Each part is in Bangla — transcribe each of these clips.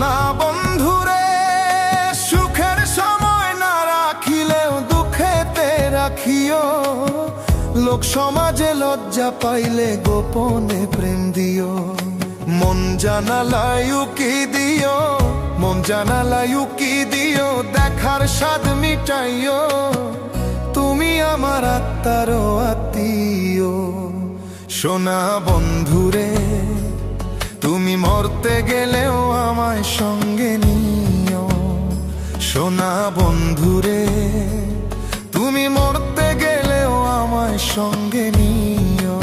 শোনা বন্ধুরে, সুখের সময় না রাখিলেও দুঃখেতে রাখিও। লোক সমাজে লজ্জা পাইলে গোপনে প্রেম দিও। মন জানালায় উকি দিও, মন জানালায় উকি দিও, দেখার স্বাদ মিটাইও। তুমি আমার আত্মার আত্মীয়। শোনা বন্ধুরে, তুমি মরতে গেলেও আমায় সঙ্গে নিও। শোনা বন্ধুরে, তুমি মরতে গেলেও আমায় সঙ্গে নিও।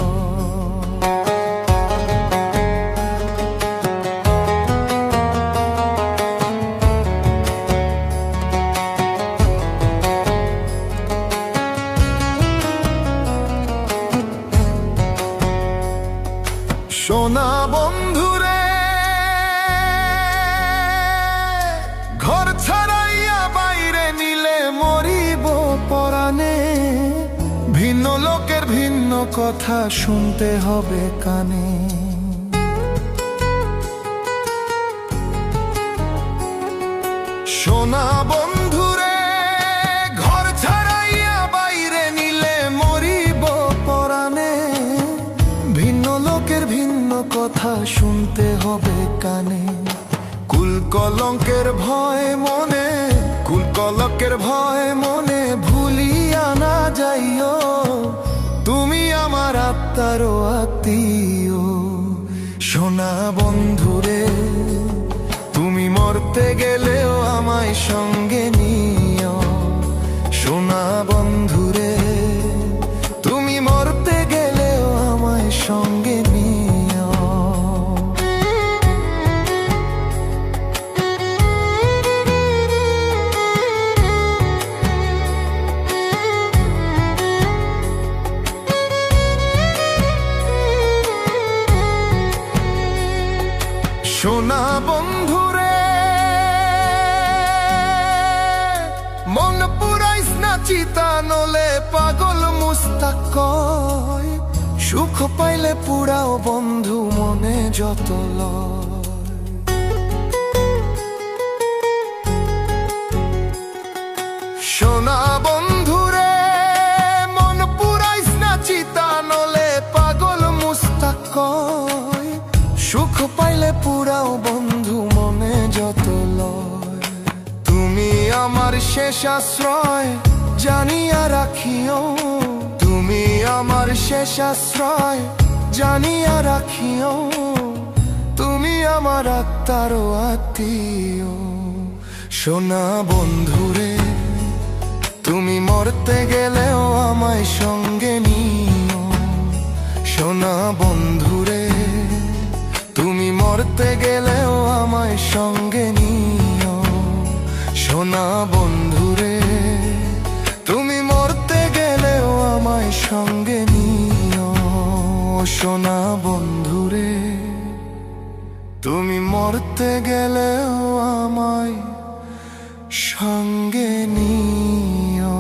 শোনা বন্ধুরে, ঘর ছাড়াইয়া বাইরে নিলে মরিব পরাণে। ভিন্ন লোকের ভিন্ন কথা শুনতে হবে কানে। শোনা বন্ধুরে, ঘর ছাড়াইয়া বাইরে নিলে মরিব পরাণে। ভিন্ন লোকের ভিন্ন কথা শুনতে হবে কানে। কুল কলঙ্কের ভয় মনে, কুল কলঙ্কের ভয় মনে, ভুলিয়া না যাইও। তুমি আমার আত্মার আত্মীয়। শোনা বন্ধুরে, তুমি মরতে গেলেও আমায় সঙ্গে নিও। শোনা বন্ধুরে, তুমি মরতে গেলেও আমায় সঙ্গে নিও। শোনা বন্ধুরে, মন পুরাইস না চিতা, নলে পাগল মুস্তাক কয়। সুখ পাইলে পুরাও বন্ধু মনে যত লয়। শোনা বন্ধুরে, মন পুরাইস না চিতা, নলে পাগল মুস্তাক কয়। সুখ পাইলে পুরাও বন্ধু মনে যত লয়। তুমি আমার শেষ আশ্রয় জানিয়া রাখিও। তুমি আমার শেষ আশ্রয় জানিয়া রাখিও। তুমি আমার আত্মার আত্মীয়। শোনা বন্ধুরে, তুমি মরতে গেলেও আমায় সঙ্গে নিও। শোনা বন্ধুরে, তুমি মরতে গেলেও আমায় সঙ্গে নিও। শোনা বন্ধুরে, তুমি মরতে গেলেও আমায় সঙ্গে নিও। শোনা বন্ধুরে, তুমি মরতে গেলেও আমায় সঙ্গে নিও।